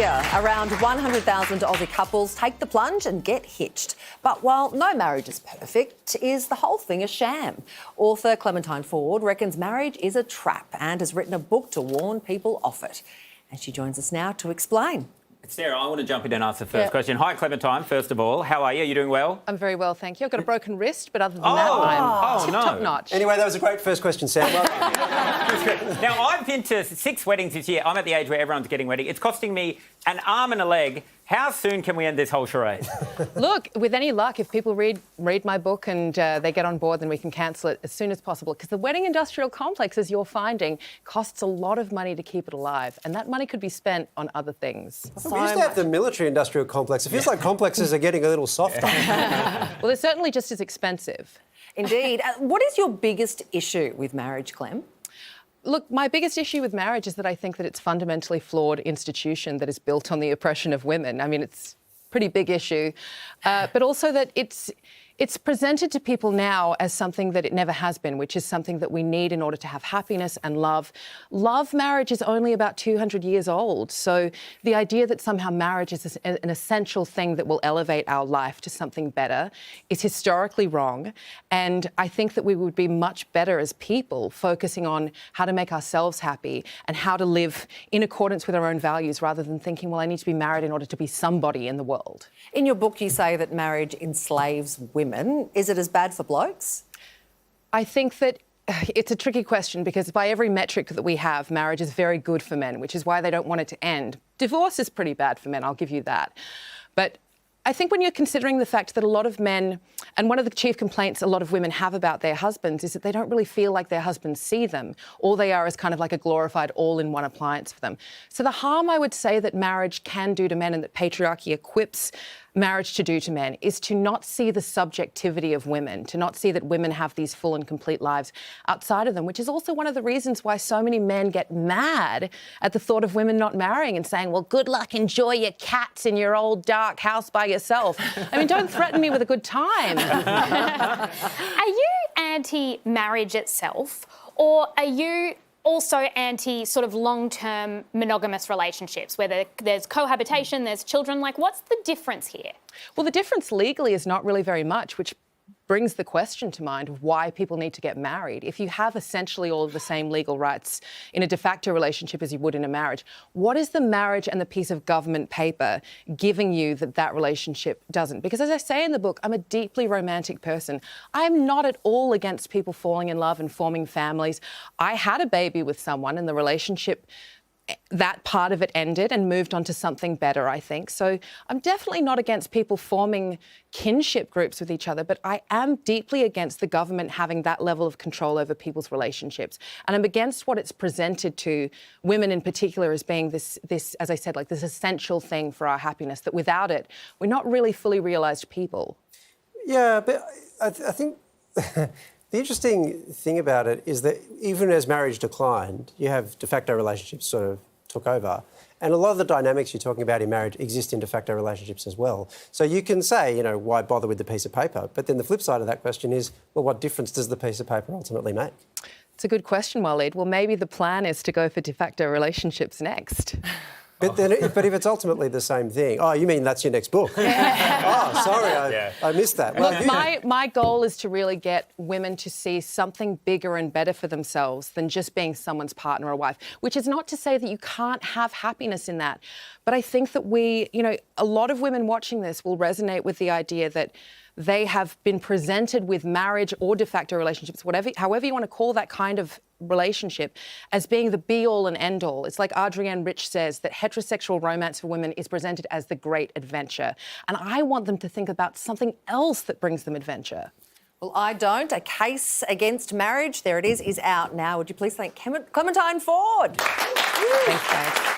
year, around 100,000 Aussie couples take the plunge and get hitched. But while no marriage is perfect, is the whole thing a sham? Author Clementine Ford reckons marriage is a trap and has written a book to warn people off it. And she joins us now to explain. Sarah, I want to jump in and ask the first question. Hi, Clementine, first of all. How are you? You doing well? I'm very well, thank you. I've got a broken wrist, but other than that, I'm tip-top notch. Anyway, that was a great first question, Sam. Well done. Now, I've been to 6 weddings this year. I'm at the age where everyone's getting ready. It's costing me an arm and a leg. How soon can we end this whole charade? Look, with any luck, if people read my book and they get on board, then we can cancel it as soon as possible. Because the wedding industrial complex, as you're finding, costs a lot of money to keep it alive. And that money could be spent on other things. We used to have the military industrial complex. It feels like complexes are getting a little softer. Well, they're certainly just as expensive. Indeed. What is your biggest issue with marriage, Clem? Look, my biggest issue with marriage is that I think that it's a fundamentally flawed institution that is built on the oppression of women. I mean, it's a pretty big issue, but also that it's presented to people now as something that it never has been, which is something that we need in order to have happiness and love. Love marriage is only about 200 years old. So the idea that somehow marriage is an essential thing that will elevate our life to something better is historically wrong. And I think that we would be much better as people focusing on how to make ourselves happy and how to live in accordance with our own values rather than thinking, well, I need to be married in order to be somebody in the world. In your book, you say that marriage enslaves women. Is it as bad for blokes? I think that it's a tricky question because by every metric that we have, marriage is very good for men, which is why they don't want it to end. Divorce is pretty bad for men, I'll give you that. But I think when you're considering the fact that a lot of men, and one of the chief complaints a lot of women have about their husbands is that they don't really feel like their husbands see them. All they are is kind of like a glorified all-in-one appliance for them. So the harm I would say that marriage can do to men and that patriarchy equips marriage to do to men is to not see the subjectivity of women, to not see that women have these full and complete lives outside of them, which is also one of the reasons why so many men get mad at the thought of women not marrying and saying, well, good luck, enjoy your cats in your old dark house by yourself. I mean, don't threaten me with a good time. Are you anti-marriage itself, or are you also anti sort of long-term monogamous relationships where there's cohabitation, there's children? Like, what's the difference here? Well, the difference legally is not really very much, which brings the question to mind of why people need to get married. If you have essentially all of the same legal rights in a de facto relationship as you would in a marriage, what is the marriage and the piece of government paper giving you that that relationship doesn't? Because as I say in the book, I'm a deeply romantic person. I'm not at all against people falling in love and forming families. I had a baby with someone and the relationship, that part of it ended and moved on to something better, I think. So I'm definitely not against people forming kinship groups with each other, but I am deeply against the government having that level of control over people's relationships. And I'm against what it's presented to women in particular as being this, as I said, like this essential thing for our happiness, that without it, we're not really fully realised people. Yeah, but I think the interesting thing about it is that even as marriage declined, you have de facto relationships sort of took over. And a lot of the dynamics you're talking about in marriage exist in de facto relationships as well. So you can say, you know, why bother with the piece of paper? But then the flip side of that question is, well, what difference does the piece of paper ultimately make? It's a good question, Waleed. Well, maybe the plan is to go for de facto relationships next. But if it's ultimately the same thing... Oh, you mean that's your next book? Oh, sorry, I missed that. Well, look, my goal is to really get women to see something bigger and better for themselves than just being someone's partner or wife, which is not to say that you can't have happiness in that. But I think that a lot of women watching this will resonate with the idea that they have been presented with marriage or de facto relationships, however you want to call that kind of relationship, as being the be-all and end-all. It's like Adrienne Rich says, that heterosexual romance for women is presented as the great adventure. And I want them to think about something else that brings them adventure. Well, I don't. A Case Against Marriage, there it is out now. Would you please thank Clementine Ford? Thanks, guys.